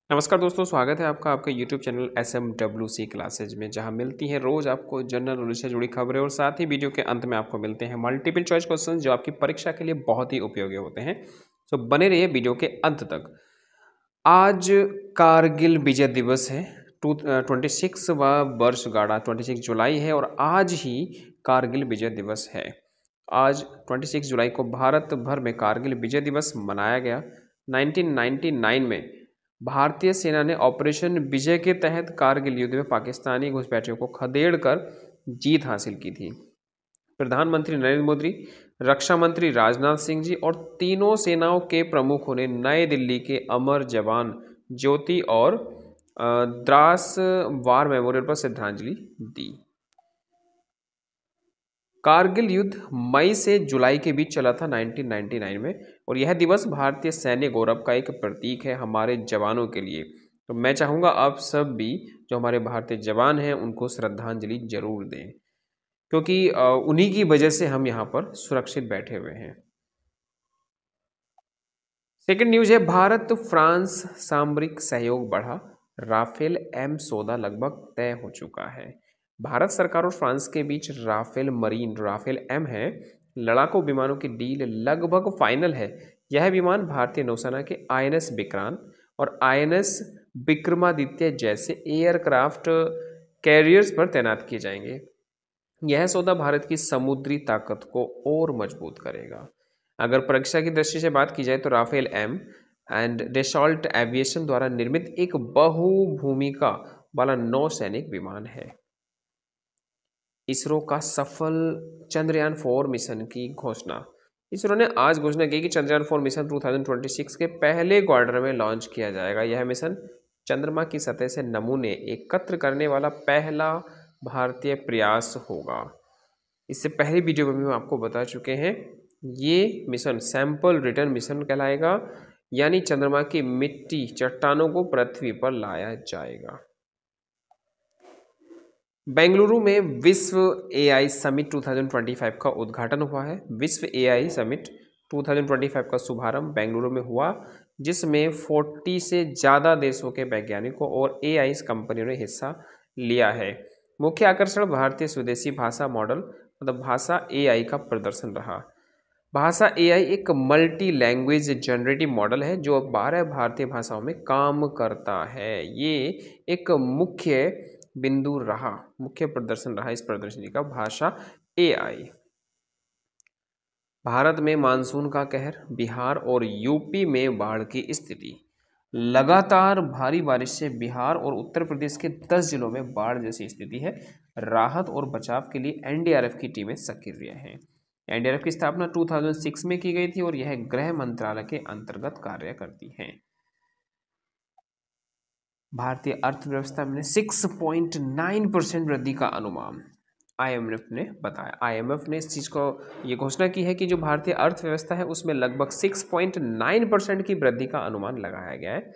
नमस्कार दोस्तों, स्वागत है आपका आपके YouTube चैनल SMWC क्लासेज में, जहां मिलती हैं रोज़ आपको जनरल नॉलेज से जुड़ी खबरें और साथ ही वीडियो के अंत में आपको मिलते हैं मल्टीपल चॉइस क्वेश्चंस जो आपकी परीक्षा के लिए बहुत ही उपयोगी होते हैं। तो बने रहिए वीडियो के अंत तक। आज कारगिल विजय दिवस है। 26वां वर्षगांठ 26 जुलाई है और आज ही कारगिल विजय दिवस है। आज 26 जुलाई को भारत भर में कारगिल विजय दिवस मनाया गया। 1999 में भारतीय सेना ने ऑपरेशन विजय के तहत कारगिल युद्ध में पाकिस्तानी घुसपैठियों को खदेड़ कर जीत हासिल की थी। प्रधानमंत्री नरेंद्र मोदी, रक्षा मंत्री राजनाथ सिंह जी और तीनों सेनाओं के प्रमुखों ने नई दिल्ली के अमर जवान ज्योति और द्रास वार मेमोरियल पर श्रद्धांजलि दी। कारगिल युद्ध मई से जुलाई के बीच चला था 1999 में और यह दिवस भारतीय सैन्य गौरव का एक प्रतीक है हमारे जवानों के लिए। तो मैं चाहूँगा आप सब भी जो हमारे भारतीय जवान हैं उनको श्रद्धांजलि जरूर दें, क्योंकि उन्हीं की वजह से हम यहाँ पर सुरक्षित बैठे हुए हैं। सेकंड न्यूज है, भारत फ्रांस सामरिक सहयोग बढ़ा, राफेल एम सौदा लगभग तय हो चुका है। भारत सरकार और फ्रांस के बीच राफेल एम है लड़ाकू विमानों की डील लगभग फाइनल है। यह विमान भारतीय नौसेना के INS विक्रांत और INS विक्रमादित्य जैसे एयरक्राफ्ट कैरियर्स पर तैनात किए जाएंगे। यह सौदा भारत की समुद्री ताकत को और मजबूत करेगा। अगर परीक्षा की दृष्टि से बात की जाए तो Rafale M and Dassault Aviation द्वारा निर्मित एक बहुभूमिका वाला नौसैनिक विमान है। इसरो का सफल चंद्रयान 4 मिशन की घोषणा। इसरो ने आज घोषणा की कि चंद्रयान 4 मिशन 2026 के पहले क्वार्टर में लॉन्च किया जाएगा। यह मिशन चंद्रमा की सतह से नमूने एकत्र करने वाला पहला भारतीय प्रयास होगा। इससे पहले वीडियो में भी हम आपको बता चुके हैं, ये मिशन सैंपल रिटर्न मिशन कहलाएगा, यानी चंद्रमा की मिट्टी चट्टानों को पृथ्वी पर लाया जाएगा। बेंगलुरु में विश्व AI समिट 2025 का उद्घाटन हुआ है। विश्व AI समिट 2025 का शुभारंभ बेंगलुरु में हुआ, जिसमें 40 से ज़्यादा देशों के वैज्ञानिकों और AI कंपनियों ने हिस्सा लिया है। मुख्य आकर्षण भारतीय स्वदेशी भाषा मॉडल मतलब भाषा AI का प्रदर्शन रहा। भाषा AI एक मल्टी लैंग्वेज जनरेटिव मॉडल है जो 12 भारतीय भाषाओं में काम करता है। ये एक मुख्य प्रदर्शन रहा इस प्रदर्शनी का, भाषा AI। भारत में मानसून का कहर, बिहार और यूपी में बाढ़ की स्थिति। लगातार भारी बारिश से बिहार और उत्तर प्रदेश के 10 जिलों में बाढ़ जैसी स्थिति है। राहत और बचाव के लिए NDRF की टीमें सक्रिय हैं। NDRF की स्थापना 2006 में की गई थी और यह गृह मंत्रालय के अंतर्गत कार्य करती है। भारतीय अर्थव्यवस्था में 6.9% वृद्धि का अनुमान IMF ने बताया। IMF ने इस चीज़ को ये घोषणा की है कि जो भारतीय अर्थव्यवस्था है उसमें लगभग 6.9% की वृद्धि का अनुमान लगाया गया है।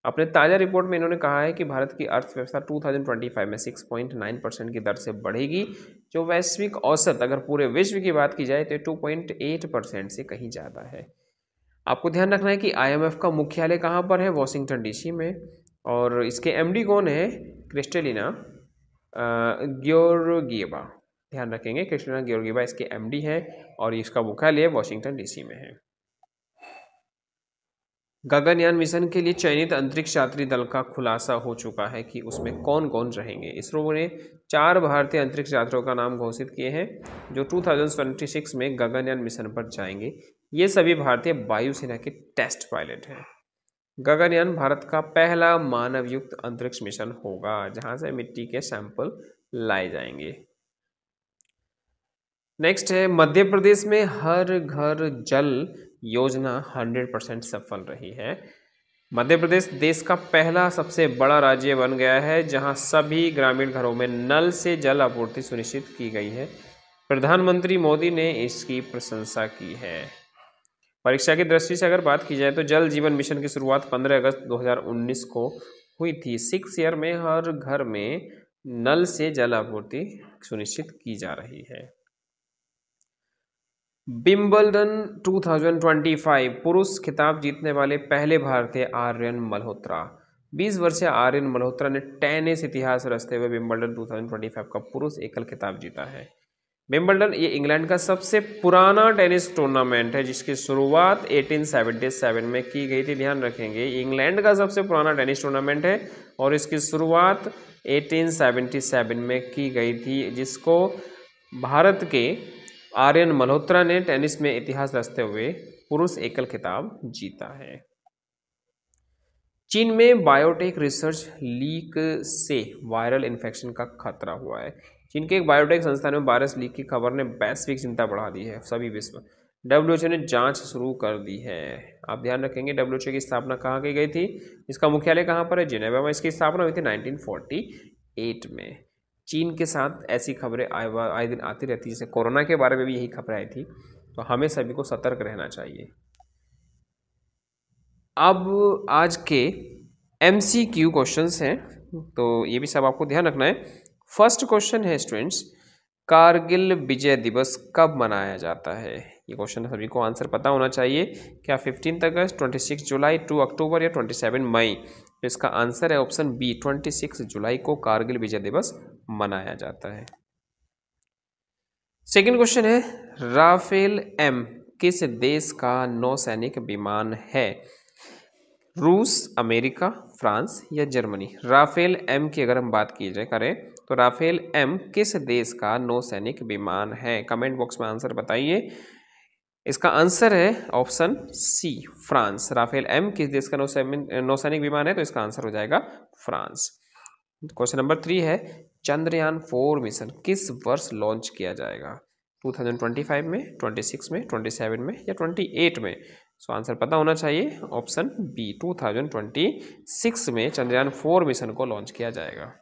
अपने ताज़ा रिपोर्ट में इन्होंने कहा है कि भारत की अर्थव्यवस्था 2025 में 6.9% की दर से बढ़ेगी, जो वैश्विक औसत अगर पूरे विश्व की बात की जाए तो 2.8% से कहीं ज़्यादा है। आपको ध्यान रखना है कि IMF का मुख्यालय कहाँ पर है, वॉशिंगटन DC में, और इसके MD कौन है, क्रिस्टेलिना ग्योर्गिएवा। ध्यान रखेंगे, क्रिस्टेलिना ग्योर्गिएवा इसके MD है और इसका मुख्यालय वॉशिंगटन DC में है। गगनयान मिशन के लिए चयनित अंतरिक्ष यात्री दल का खुलासा हो चुका है कि उसमें कौन कौन रहेंगे। इसरो ने 4 भारतीय अंतरिक्ष यात्रियों का नाम घोषित किए हैं जो 2026 में गगनयान मिशन पर जाएंगे। ये सभी भारतीय वायुसेना के टेस्ट पायलट हैं। गगनयान भारत का पहला मानवयुक्त अंतरिक्ष मिशन होगा जहां से मिट्टी के सैंपल लाए जाएंगे। नेक्स्ट है, मध्य प्रदेश में हर घर जल योजना 100% सफल रही है। मध्य प्रदेश देश का पहला सबसे बड़ा राज्य बन गया है जहां सभी ग्रामीण घरों में नल से जल आपूर्ति सुनिश्चित की गई है। प्रधानमंत्री मोदी ने इसकी प्रशंसा की है। परीक्षा की दृष्टि से अगर बात की जाए तो जल जीवन मिशन की शुरुआत 15 अगस्त 2019 को हुई थी। 6 ईयर में हर घर में नल से जल आपूर्ति सुनिश्चित की जा रही है। विंबलडन 2025 पुरुष खिताब जीतने वाले पहले भारतीय आर्यन मल्होत्रा। 20 वर्षीय आर्यन मल्होत्रा ने टेनिस इतिहास रचते हुए विंबलडन 2025 का पुरुष एकल खिताब जीता है। विंबलडन ये इंग्लैंड का सबसे पुराना टेनिस टूर्नामेंट है जिसकी शुरुआत 1877 में की गई थी। ध्यान रखेंगे, इंग्लैंड का सबसे पुराना टेनिस टूर्नामेंट है और इसकी शुरुआत 1877 में की गई थी, जिसको भारत के आर्यन मल्होत्रा ने टेनिस में इतिहास रचते हुए पुरुष एकल खिताब जीता है। चीन में बायोटेक रिसर्च लीक से वायरल इन्फेक्शन का खतरा हुआ है। चीन के एक बायोटेक संस्थान में वायरस लीक की खबर ने वैश्विक चिंता बढ़ा दी है। सभी विश्व WHO ने जांच शुरू कर दी है। आप ध्यान रखेंगे, WHO की स्थापना कहाँ की गई थी, इसका मुख्यालय कहाँ पर है, जिनेवा में। इसकी स्थापना हुई थी 1948 में। चीन के साथ ऐसी खबरें आए दिन आती रहती है, जैसे कोरोना के बारे में भी यही खबरें आई थी, तो हमें सभी को सतर्क रहना चाहिए। अब आज के MCQ क्वेश्चंस हैं, तो ये भी सब आपको ध्यान रखना है। फर्स्ट क्वेश्चन है स्टूडेंट्स, कारगिल विजय दिवस कब मनाया जाता है? ये क्वेश्चन सभी को आंसर पता होना चाहिए। क्या 15 अगस्त, 26 जुलाई, 2 अक्टूबर या 27 मई? तो इसका आंसर है ऑप्शन बी, 26 जुलाई को कारगिल विजय दिवस मनाया जाता है। सेकेंड क्वेश्चन है, राफेल M किस देश का नौसैनिक विमान है? रूस, अमेरिका, फ्रांस या जर्मनी? राफेल M की अगर हम बात की जाए करें तो राफेल M किस देश का नौसैनिक विमान है? कमेंट बॉक्स में आंसर बताइए। इसका आंसर है option C, France. Rafale M किस देश का नौसैनिक विमान है? तो इसका आंसर हो जाएगा फ्रांस। क्वेश्चन नंबर 3 है, चंद्रयान 4 मिशन किस वर्ष लॉन्च किया जाएगा? 2025 में, 26 में, 27 में या 28 में? सो आंसर पता होना चाहिए, ऑप्शन बी, 2026 में चंद्रयान 4 मिशन को लॉन्च किया जाएगा।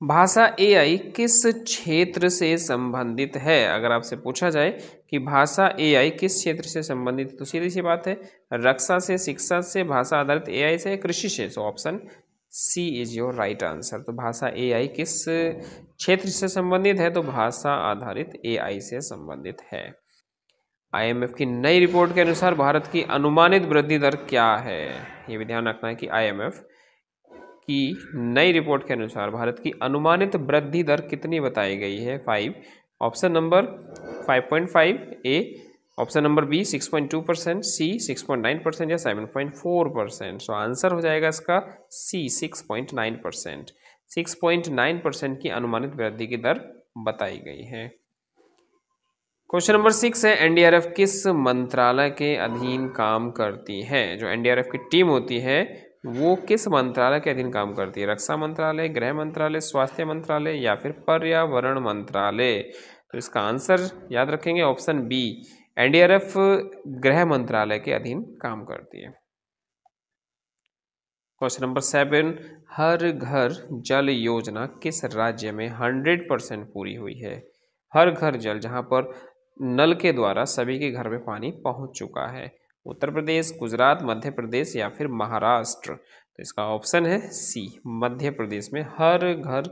भाषा AI किस क्षेत्र से संबंधित है? अगर आपसे पूछा जाए कि भाषा AI किस क्षेत्र से संबंधित है, तो सीधी सी बात है, रक्षा से, शिक्षा से, भाषा आधारित AI से, कृषि से। So option C is your right answer. तो भाषा AI किस क्षेत्र से संबंधित है? तो भाषा आधारित AI से संबंधित है। IMF की नई रिपोर्ट के अनुसार भारत की अनुमानित वृद्धि दर क्या है? ये भी ध्यान रखना है कि IMF की नई रिपोर्ट के अनुसार भारत की अनुमानित वृद्धि दर कितनी बताई गई है? 5। Option number 5.5, A option number B 6.2%, C 6.9% या 7.4%। सो आंसर हो जाएगा इसका सी, 6.9%। 6.9% की अनुमानित वृद्धि की दर बताई गई है। क्वेश्चन नंबर 6 है, NDRF किस मंत्रालय के अधीन काम करती है? जो NDRF की टीम होती है वो किस मंत्रालय के अधीन काम करती है? रक्षा मंत्रालय, गृह मंत्रालय, स्वास्थ्य मंत्रालय या फिर पर्यावरण मंत्रालय? तो इसका आंसर याद रखेंगे, ऑप्शन बी, NDRF गृह मंत्रालय के अधीन काम करती है। क्वेश्चन नंबर 7, हर घर जल योजना किस राज्य में 100% पूरी हुई है? हर घर जल, जहां पर नल के द्वारा सभी के घर में पानी पहुंच चुका है, उत्तर प्रदेश, गुजरात, मध्य प्रदेश या फिर महाराष्ट्र? तो इसका ऑप्शन है सी, मध्य प्रदेश में हर घर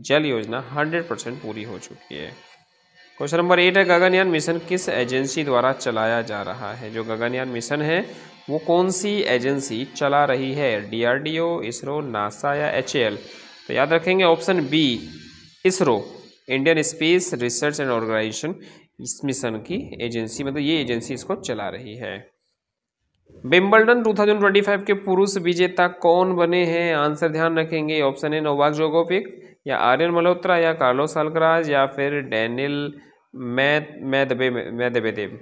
जल योजना 100% पूरी हो चुकी है। क्वेश्चन नंबर 8 है, गगनयान मिशन किस एजेंसी द्वारा चलाया जा रहा है? जो गगनयान मिशन है वो कौन सी एजेंसी चला रही है? DRDO, इसरो, नासा या HAL? तो याद रखेंगे option B, ISRO, Indian space research and organisation इस मिशन की एजेंसी, मतलब ये एजेंसी इसको चला रही है। विंबलडन 2025 के पुरुष विजेता कौन बने हैं? आंसर ध्यान रखेंगे, ऑप्शन है नोवाक जोकोविक या आर्यन मल्होत्रा या कार्लोस अल्कराज या फिर डेनिल मेदवेदेव?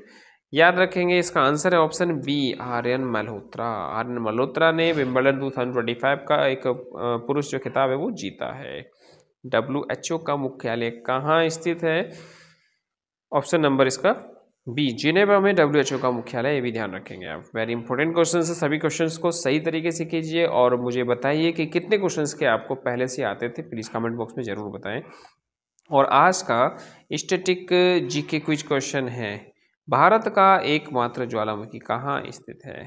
याद रखेंगे, इसका आंसर है ऑप्शन बी, आर्यन मल्होत्रा। आर्यन मल्होत्रा ने विंबलडन 2025 का एक पुरुष जो खिताब है वो जीता है। WHO का मुख्यालय कहाँ स्थित है? ऑप्शन नंबर इसका बी, जिनेवा में WHO का मुख्यालय। ये भी ध्यान रखेंगे आप। वेरी इंपॉर्टेंट क्वेश्चन है, सभी क्वेश्चंस को सही तरीके से कीजिए और मुझे बताइए कि कितने क्वेश्चंस के आपको पहले से आते थे, प्लीज़ कमेंट बॉक्स में ज़रूर बताएं। और आज का स्टैटिक GK क्विज क्वेश्चन है, भारत का एकमात्र ज्वालामुखी कहाँ स्थित है?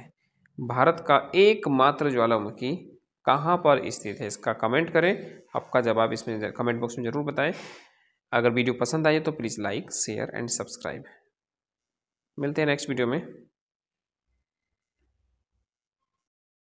भारत का एकमात्र ज्वालामुखी कहाँ पर स्थित है? इसका कमेंट करें, आपका जवाब इसमें कमेंट बॉक्स में ज़रूर बताएं। अगर वीडियो पसंद आए तो please like, share and subscribe. मिलते हैं नेक्स्ट वीडियो में।